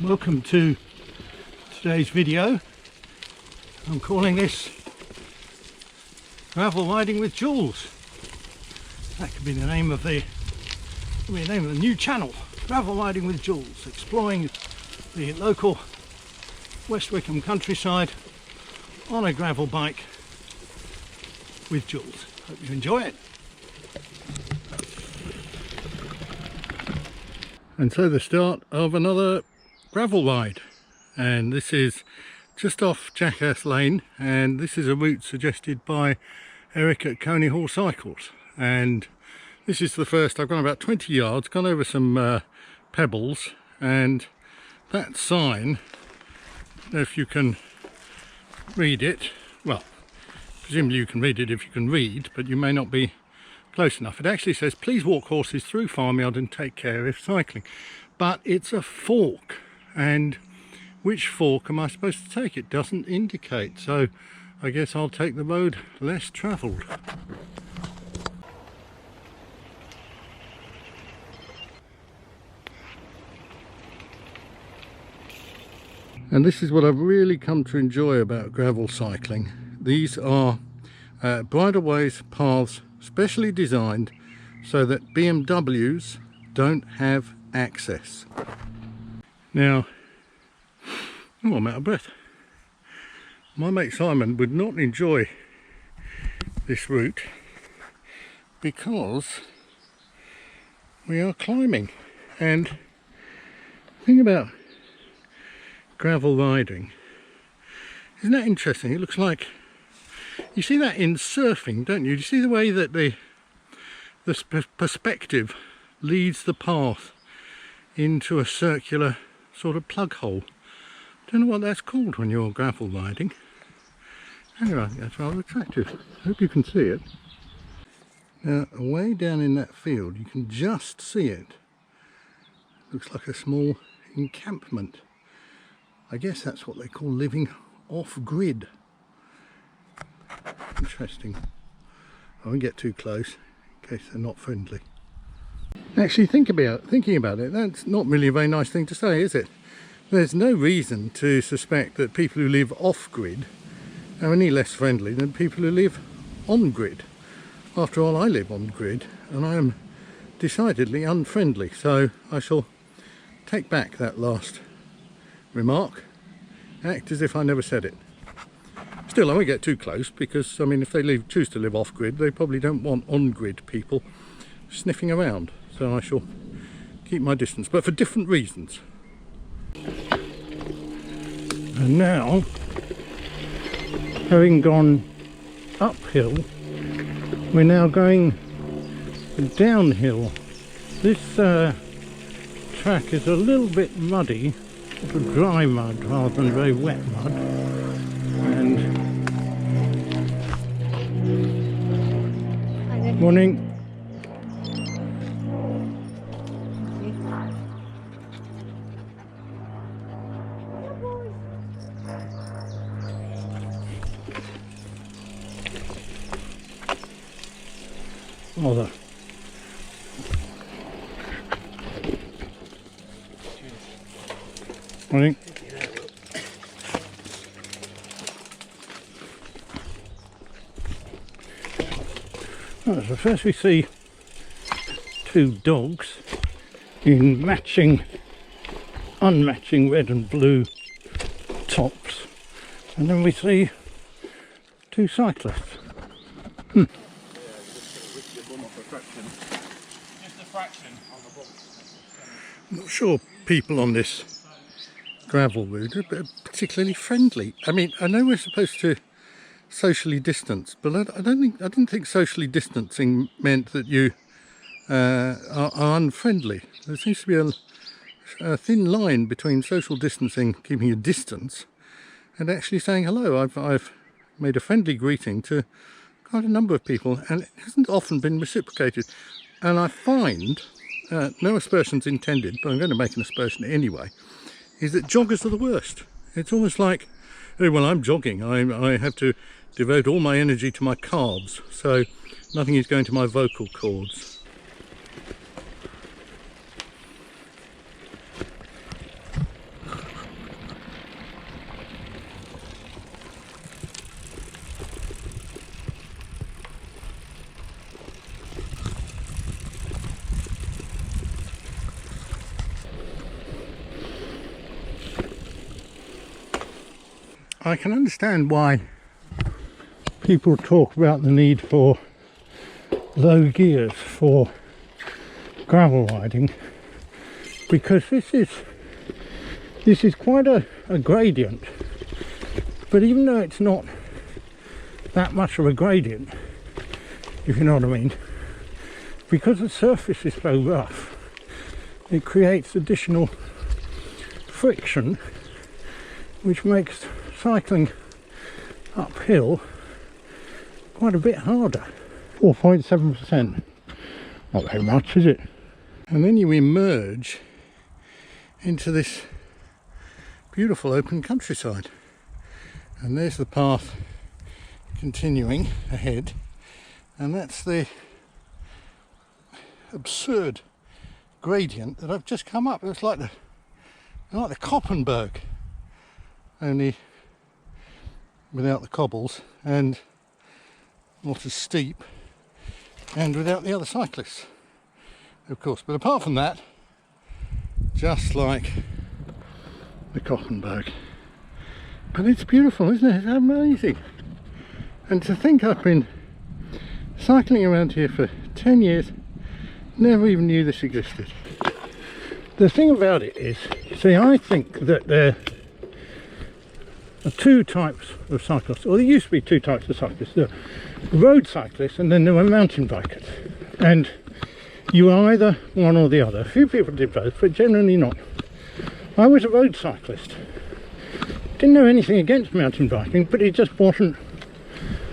Welcome to today's video. I'm calling this Gravel Riding with Jules. That could be the name of the new channel, Gravel Riding with Jules, exploring the local West Wickham countryside on a gravel bike with Jules. Hope you enjoy it. And so the start of another gravel ride, and this is just off Jackass Lane, and this is a route suggested by Eric at Coney Hall Cycles, and this is the first. I've gone about 20 yards, gone over some pebbles, and that sign, I don't know if you can read it, well, presumably you can read it if you can read, but you may not be close enough. It actually says, please walk horses through farmyard and take care if cycling. But it's a fork, and which fork am I supposed to take? It doesn't indicate, so I guess I'll take the road less travelled. And this is what I've really come to enjoy about gravel cycling. These are bridleways, paths specially designed so that BMWs don't have access. Now, oh, I'm out of breath. My mate Simon would not enjoy this route because we are climbing, and the thing about gravel riding, isn't that interesting? It looks like, you see that in surfing, don't you? Do you see the way that the perspective leads the path into a circular sort of plug hole? Don't know what that's called when you're gravel riding. Anyway, that's rather attractive. Hope you can see it. Now, way down in that field, you can just see it. Looks like a small encampment. I guess that's what they call living off-grid. Interesting. I won't get too close in case they're not friendly. Actually, thinking about it, that's not really a very nice thing to say, is it? There's no reason to suspect that people who live off-grid are any less friendly than people who live on-grid. After all, I live on-grid and I am decidedly unfriendly, so I shall take back that last remark, act as if I never said it. Still, I won't get too close because, I mean, if they choose to live off-grid, they probably don't want on-grid people sniffing around, so I shall keep my distance, but for different reasons. And now, having gone uphill, we're now going downhill. This track is a little muddy, sort of dry mud rather than very wet mud, and morning. Bother. Morning. Right, so first we see two dogs in unmatching red and blue tops, and then we see two cyclists. I'm not sure people on this gravel route are particularly friendly. I mean, I know we're supposed to socially distance, but I didn't think socially distancing meant that you are unfriendly. There seems to be a thin line between social distancing, keeping a distance, and actually saying hello. I've made a friendly greeting to quite a number of people, and it hasn't often been reciprocated. And I find, no aspersions intended, but I'm going to make an aspersion anyway, is that joggers are the worst. It's almost like, oh, well, I'm jogging. I have to devote all my energy to my calves, so nothing is going to my vocal cords. I can understand why people talk about the need for low gears for gravel riding, because this is quite a gradient, but even though it's not that much of a gradient, if you know what I mean, because the surface is so rough, it creates additional friction, which makes cycling uphill quite a bit harder. 4.7%, not very much, is it? And then you emerge into this beautiful open countryside, and there's the path continuing ahead, and that's the absurd gradient that I've just come up. It's like the Koppenberg, only without the cobbles and not as steep, and without the other cyclists, of course. But apart from that, just like the Koppenberg. But it's beautiful, isn't it? It's amazing. And to think I've been cycling around here for 10 years, never even knew this existed. The thing about it is, see, I think that there are two types of cyclists, or there used to be two types of cyclists. There were road cyclists, and then there were mountain bikers. And you were either one or the other. A few people did both, but generally not. I was a road cyclist. Didn't know anything against mountain biking, but it just wasn't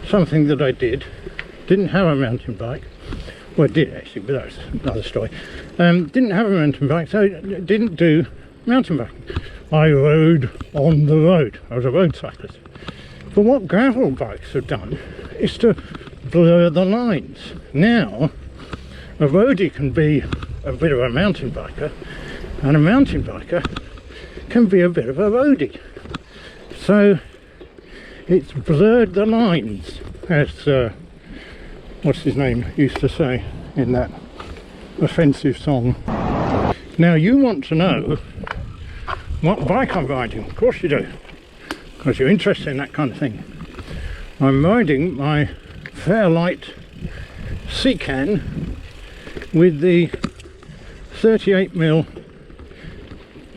something that I did. Didn't have a mountain bike. Well, I did actually, but that was another story. Didn't have a mountain bike, so didn't do mountain biking. I rode on the road. I was a road cyclist. But what gravel bikes have done is to blur the lines. Now, a roadie can be a bit of a mountain biker, and a mountain biker can be a bit of a roadie. So it's blurred the lines, as what's his name used to say in that offensive song. Now you want to know what bike I'm riding. Of course you do, because you're interested in that kind of thing. I'm riding my Fairlight Seacan with the 38mm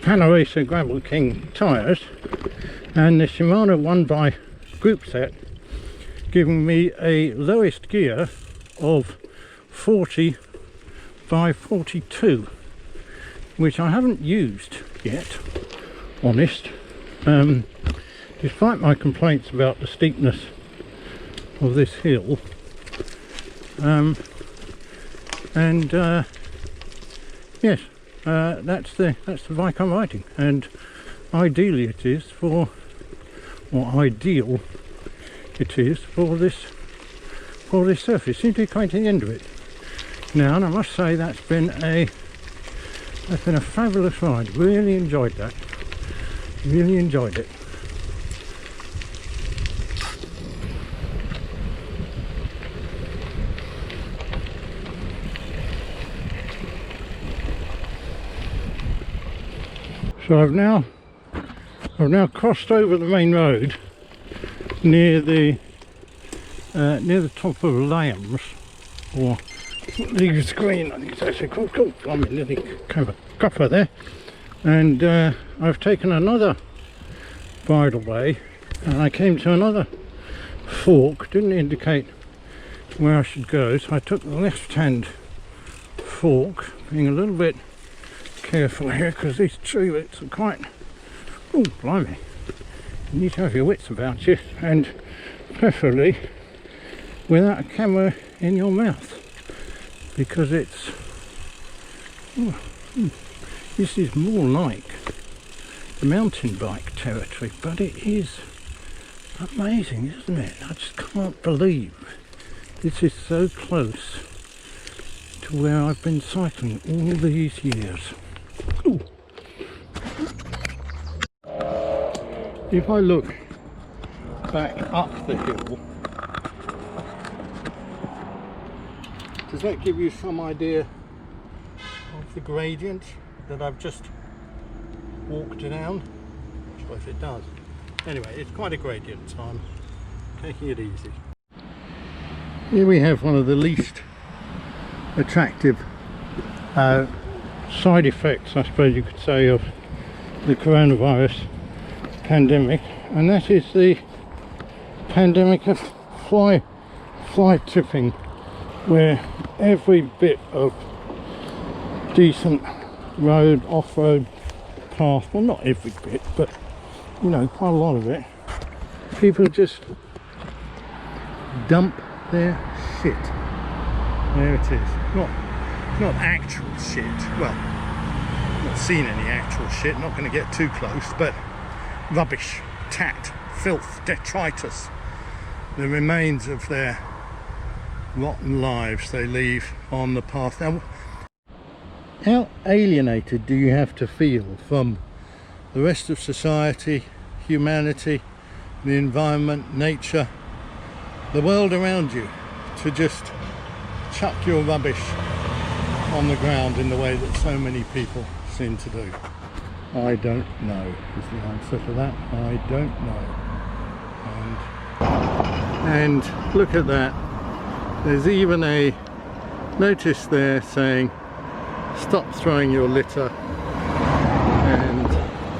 Panaracer Gravel King tyres, and the Shimano 1x group set, giving me a lowest gear of 40 by 42, which I haven't used yet, honest, despite my complaints about the steepness of this hill. Yes, that's the bike I'm riding, and ideally it is for, or ideal it is for this surface. Seems to be quite the end of it now, and I must say that's been a fabulous ride. Really enjoyed that. Really enjoyed it. So I've now crossed over the main road near the top of Lambs, or Leagues Green, I think it's actually called. I mean, nearly came a copper there, and I've taken another bridleway, and I came to another fork. Didn't indicate where I should go, so I took the left-hand fork, being a little bit careful here because these tree roots are quite, oh blimey, you need to have your wits about you, and preferably without a camera in your mouth, because it's, this is more like the mountain bike territory, but it is amazing, isn't it? I just can't believe this is so close to where I've been cycling all these years. Ooh. If I look back up the hill, does that give you some idea of the gradient that I've just walked down? I suppose it does. Anyway, it's quite a gradient, so I'm taking it easy. Here we have one of the least attractive side effects, I suppose you could say, of the coronavirus pandemic, and that is the pandemic of fly tipping, where every bit of decent road, off-road path, well, not every bit, but you know, quite a lot of it, people just dump their shit. There it is. Not actual shit. Well, not seen any actual shit, not going to get too close, but rubbish, tat, filth, detritus, the remains of their rotten lives they leave on the path. Now, how alienated do you have to feel from the rest of society, humanity, the environment, nature, the world around you, to just chuck your rubbish on the ground in the way that so many people seem to do? I don't know is the answer to that. I don't know. And look at that. There's even a notice there saying, stop throwing your litter. And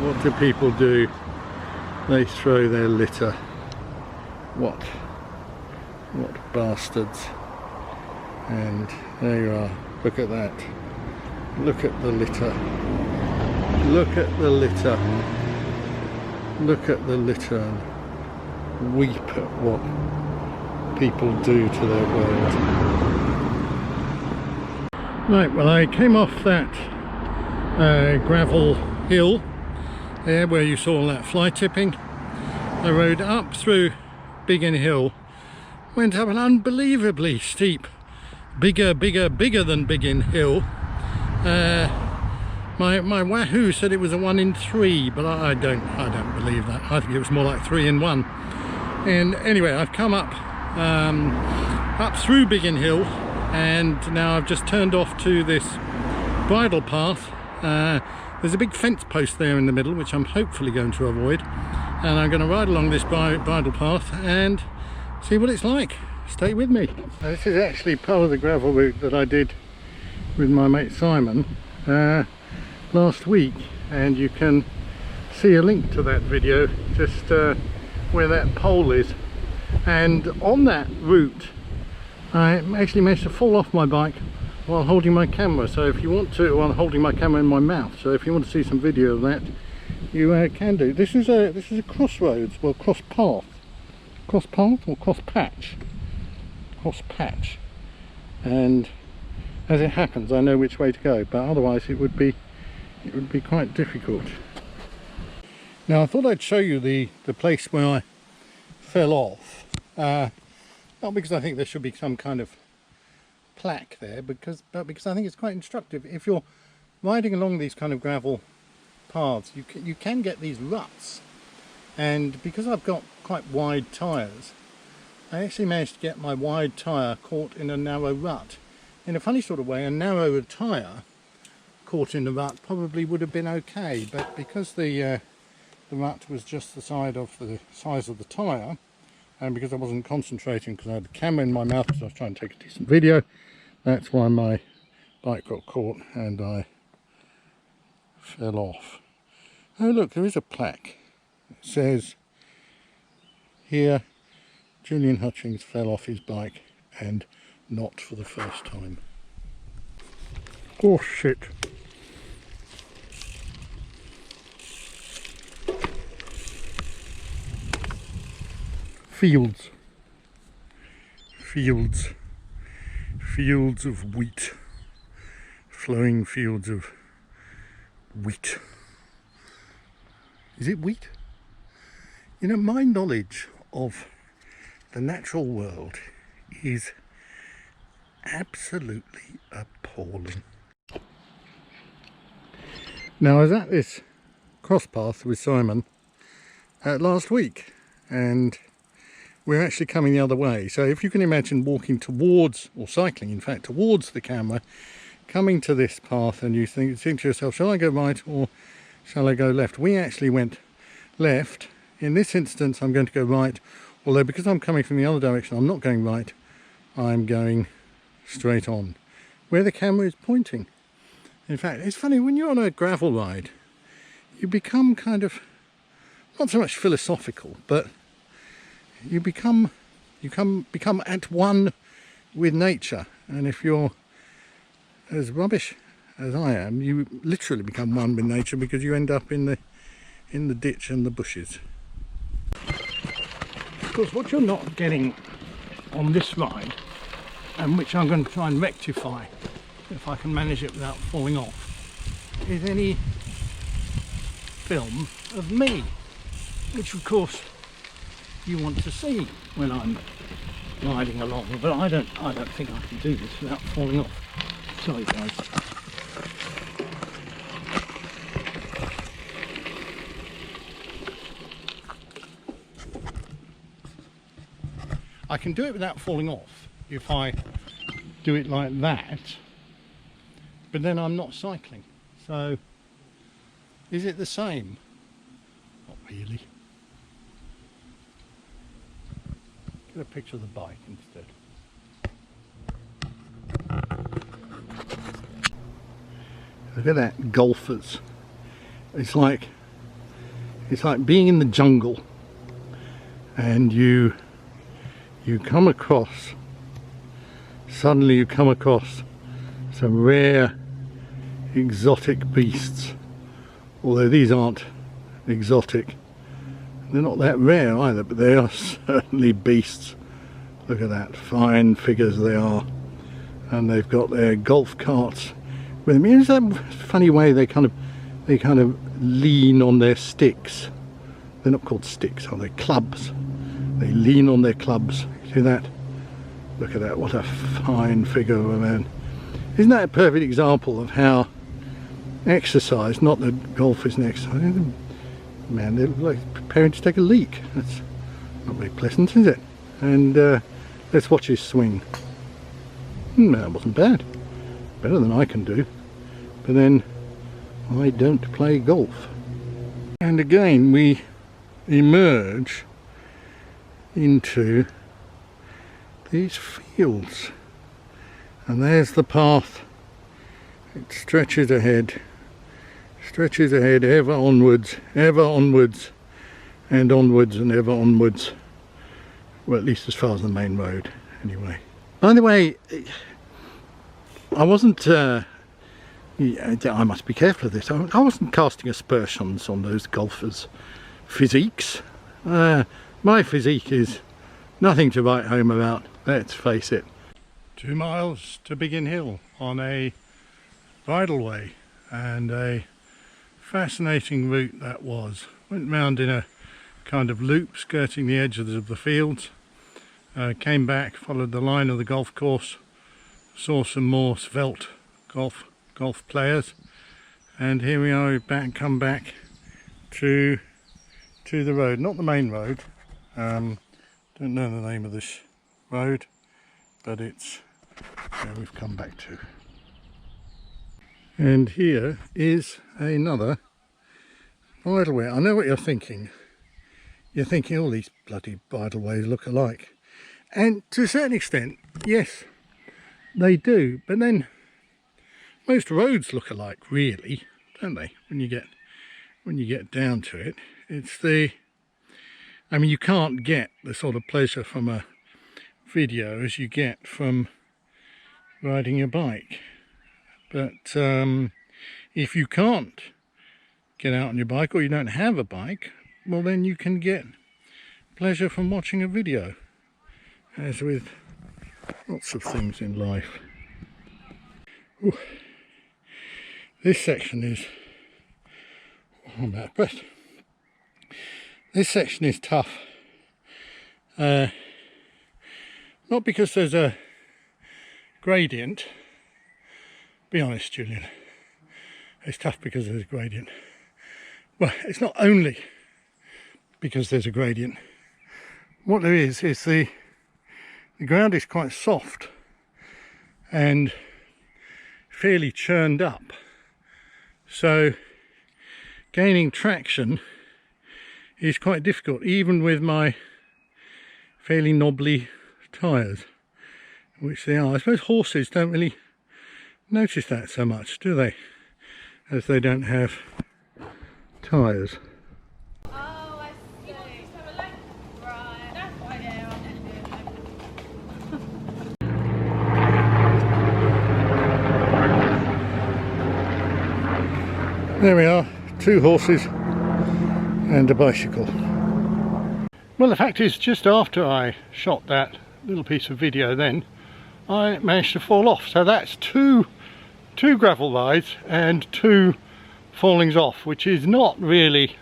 what do people do? They throw their litter. What bastards. And there you are. Look at that. Look at the litter. Look at the litter. Look at the litter and weep at what people do to their world. Right, well, I came off that gravel hill there where you saw all that fly tipping. I rode up through Biggin Hill, went up an unbelievably steep, bigger than Biggin Hill. My Wahoo said it was a 1 in 3, but I don't believe that. I think it was more like 3 in 1. And anyway, I've come up through Biggin Hill, and now I've just turned off to this bridle path. There's a big fence post there in the middle, which I'm hopefully going to avoid, and I'm going to ride along this bridle path and see what it's like. Stay with me. Now, this is actually part of the gravel route that I did with my mate Simon last week, and you can see a link to that video just where that pole is. And on that route I actually managed to fall off my bike while holding my camera, so if you want to, while holding my camera in my mouth, so if you want to see some video of that, you can do. This is a crossroads, well, cross path or cross patch, and as it happens I know which way to go, but otherwise it would be quite difficult. Now I thought I'd show you the place where I fell off, not because I think there should be some kind of plaque there, but because I think it's quite instructive. If you're riding along these kind of gravel paths, you can get these ruts, and because I've got quite wide tyres, I actually managed to get my wide tyre caught in a narrow rut. In a funny sort of way, a narrow tyre caught in the rut probably would have been okay, but because the rut was just the size of the tyre, and because I wasn't concentrating because I had the camera in my mouth because I was trying to take a decent video, that's why my bike got caught and I fell off. Oh look, there is a plaque. It says here, Julian Hutchings fell off his bike, and not for the first time. Oh shit. Fields of wheat, flowing fields of wheat. Is it wheat? You know, my knowledge of the natural world is absolutely appalling. Now, I was at this cross path with Simon last week, and we're actually coming the other way. So if you can imagine walking towards, or cycling in fact, towards the camera, coming to this path, and you think to yourself, shall I go right or shall I go left? We actually went left In this instance I'm going to go right, although because I'm coming from the other direction I'm not going right, I'm going straight on where the camera is pointing. In fact, it's funny, when you're on a gravel ride you become kind of, not so much philosophical, but you become at one with nature. And if you're as rubbish as I am, you literally become one with nature, because you end up in the ditch and the bushes. Of course, what you're not getting on this ride, and which I'm going to try and rectify if I can manage it without falling off, is any film of me, which of course you want to see when I'm riding along, but I don't think I can do this without falling off. Sorry guys. I can do it without falling off if I do it like that, but then I'm not cycling. So is it the same? Not really. Get a picture of the bike instead. Look at that, golfers. It's like being in the jungle, and you come across, suddenly you come across some rare exotic beasts. Although these aren't exotic, they're not that rare either, but they are certainly beasts. Look at that, fine figures they are, and they've got their golf carts with them. It's that funny way they kind of lean on their sticks. They're not called sticks, are they? Clubs. They lean on their clubs. See that? Look at that, what a fine figure of a man. Isn't that a perfect example of how exercise, not that golf is an exercise, man, they look like preparing to take a leak. That's not very pleasant, is it? And let's watch his swing. That wasn't bad. Better than I can do. But then I don't play golf. And again we emerge into these fields, and there's the path. It stretches ahead, ever onwards and onwards and ever onwards. Well, at least as far as the main road anyway. By the way, I wasn't I must be careful of this. I wasn't casting aspersions on those golfers' physiques. My physique is nothing to write home about, let's face it. 2 miles to Biggin Hill on a bridleway, and a fascinating route that was. Went round in a kind of loop, skirting the edges of the fields, came back, followed the line of the golf course, saw some more svelte golf players, and here we are come back to the road, not the main road. Don't know the name of this road, but it's where we've come back to. And here is another bridleway. I know what you're thinking. You're thinking all these bloody bridleways look alike. And to a certain extent, yes, they do. But then most roads look alike, really, don't they? When you get down to it, it's I mean, you can't get the sort of pleasure from a video as you get from riding a bike. But if you can't get out on your bike, or you don't have a bike, well then you can get pleasure from watching a video, as with lots of things in life. Ooh. This section is, I'm out of breath. This section is tough. Not because there's a gradient. Be honest, Julian. It's tough because there's a gradient. Well, it's not only because there's a gradient. What there is the ground is quite soft and fairly churned up. So gaining traction is quite difficult, even with my fairly knobbly tyres, which they are. I suppose horses don't really notice that so much, do they? As they don't have tyres. Oh, I see. Right, that's why they're on it. There we are, 2 horses and a bicycle. Well, the fact is, just after I shot that little piece of video then, I managed to fall off. So that's two gravel rides and 2 fallings off, which is not really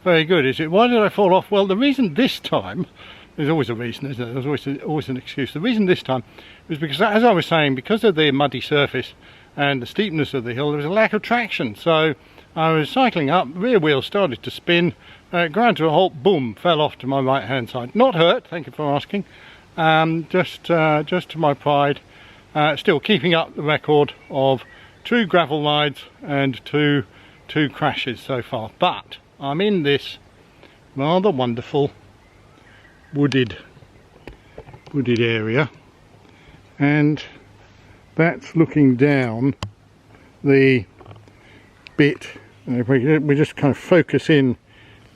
very good, is it? Why did I fall off? Well, the reason this time, there's always a reason, isn't there? There's always an excuse. The reason this time was because, as I was saying, because of the muddy surface and the steepness of the hill, there was a lack of traction. So I was cycling up, rear wheel started to spin, ground to a halt, boom, fell off to my right hand side. Not hurt, thank you for asking. Just to my pride, still keeping up the record of 2 gravel rides and two crashes so far. But I'm in this rather wonderful wooded area, and that's looking down the bit. If we just kind of focus in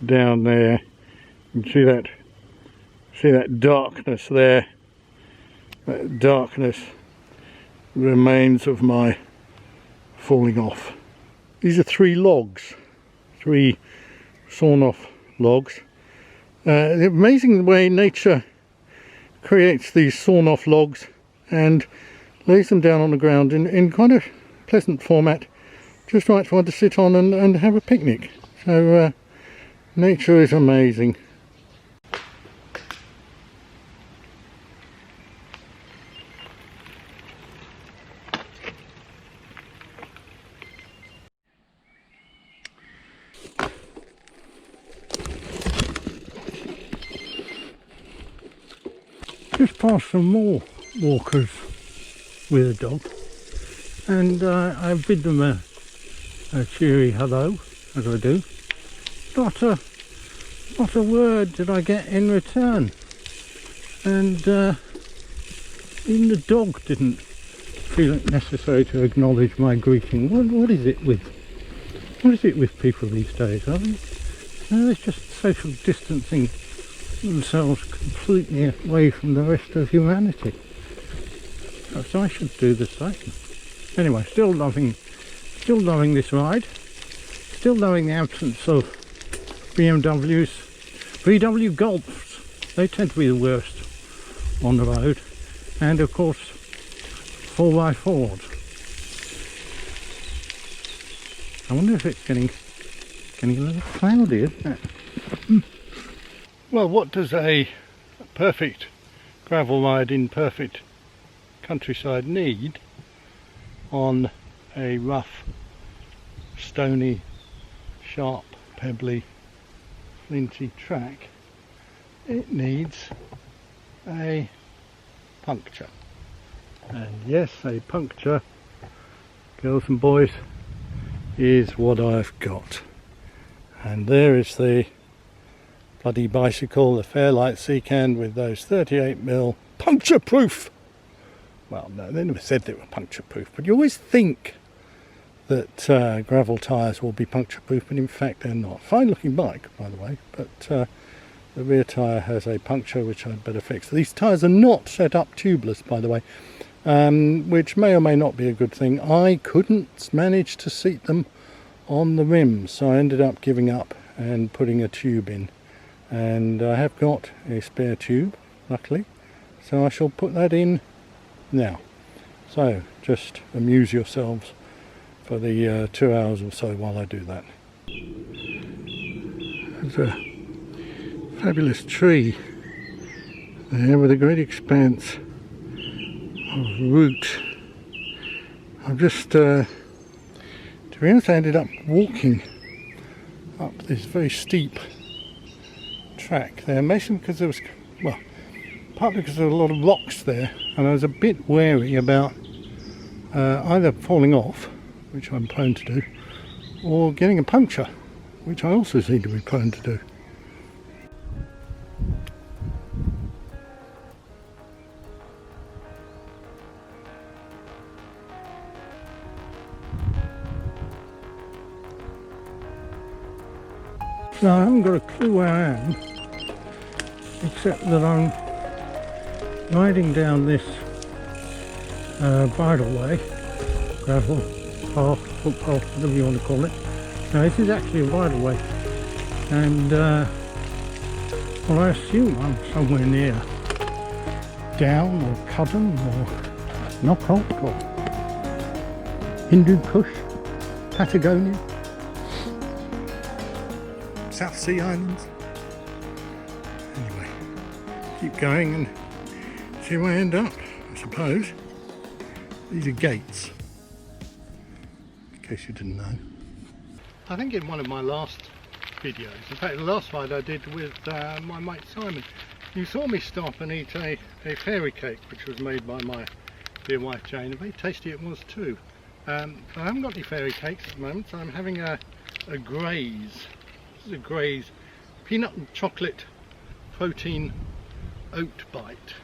down there, you can see that darkness there. That darkness, remains of my falling off. These are 3 logs, 3 sawn off logs. The amazing way nature creates these sawn off logs and lays them down on the ground in quite a pleasant format, just right for one to sit on and have a picnic. So nature is amazing. Just past some more walkers with a dog, and I bid them a cheery hello, as I do. Not a word did I get in return, and even the dog didn't feel it necessary to acknowledge my greeting. What is it with people these days? Are they just social distancing themselves completely away from the rest of humanity? Perhaps I should do the same. Anyway, still loving this ride. Still loving the absence of BMWs. VW Golfs, they tend to be the worst on the road. And of course, 4x4s. I wonder if it's getting a little cloudy, isn't it? Well, what does a perfect gravel ride in perfect countryside need on a rough, stony, sharp, pebbly, flinty track? It needs a puncture. And yes, a puncture, girls and boys, is what I've got. And there is the bloody bicycle, the Fairlight Seacand with those 38mm puncture proof. Well, no, they never said they were puncture proof, but you always think that gravel tyres will be puncture proof, and in fact they're not. Fine looking bike, by the way, but the rear tyre has a puncture which I'd better fix. These tyres are not set up tubeless, by the way, which may or may not be a good thing. I couldn't manage to seat them on the rims, so I ended up giving up and putting a tube in. And I have got a spare tube, luckily, so I shall put that in now. So just amuse yourselves for the 2 hours or so while I do that. There's a fabulous tree there with a great expanse of root. I've just, to be honest, I ended up walking up this very steep track there, mostly because there was, well, partly because there were a lot of rocks there, and I was a bit wary about either falling off, which I'm prone to do, or getting a puncture, which I also seem to be prone to do. So I haven't got a clue where I am, except that I'm riding down this bridleway, gravel path, footpath, whatever you want to call it. Now this is actually a bridleway, and well, I assume I'm somewhere near Down or Cudden or Knockout or Hindu Kush, Patagonia, South Sea Islands. Anyway, keep going and see where I end up, I suppose. These are gates, in case you didn't know. I think in one of my last videos, in fact the last ride I did with my mate Simon, you saw me stop and eat a fairy cake which was made by my dear wife Jane, and very tasty it was too. I haven't got any fairy cakes at the moment, so I'm having a Graze. This is a Graze peanut and chocolate protein oat bite,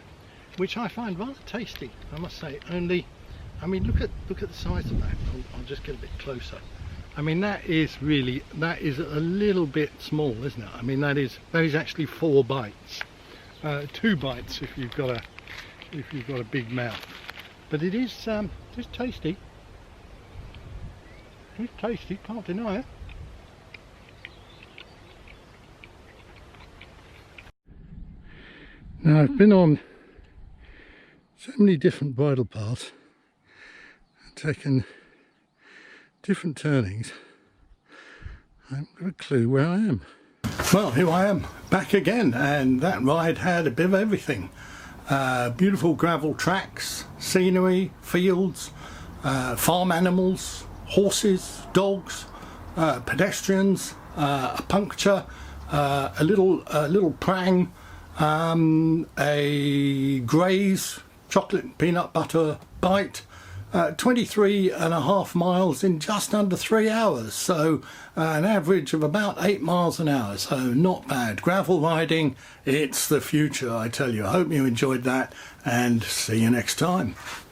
which I find rather tasty, I must say. Only, I mean, look at the size of that. I'll just get a bit closer. I mean, that is a little bit small, isn't it? I mean, that is actually 4 bites, 2 bites if you've got a big mouth. But it is just tasty. It's tasty, can't deny it. Now I've been on so many different bridle paths, taken different turnings, I haven't got a clue where I am. Well, here I am, back again, and that ride had a bit of everything. Beautiful gravel tracks, scenery, fields, farm animals, horses, dogs, pedestrians, a puncture, a little prang, a Graze chocolate and peanut butter bite, 23.5 miles in just under 3 hours, so an average of about 8 miles an hour, so not bad. Gravel riding, it's the future, I tell you. I hope you enjoyed that, and see you next time.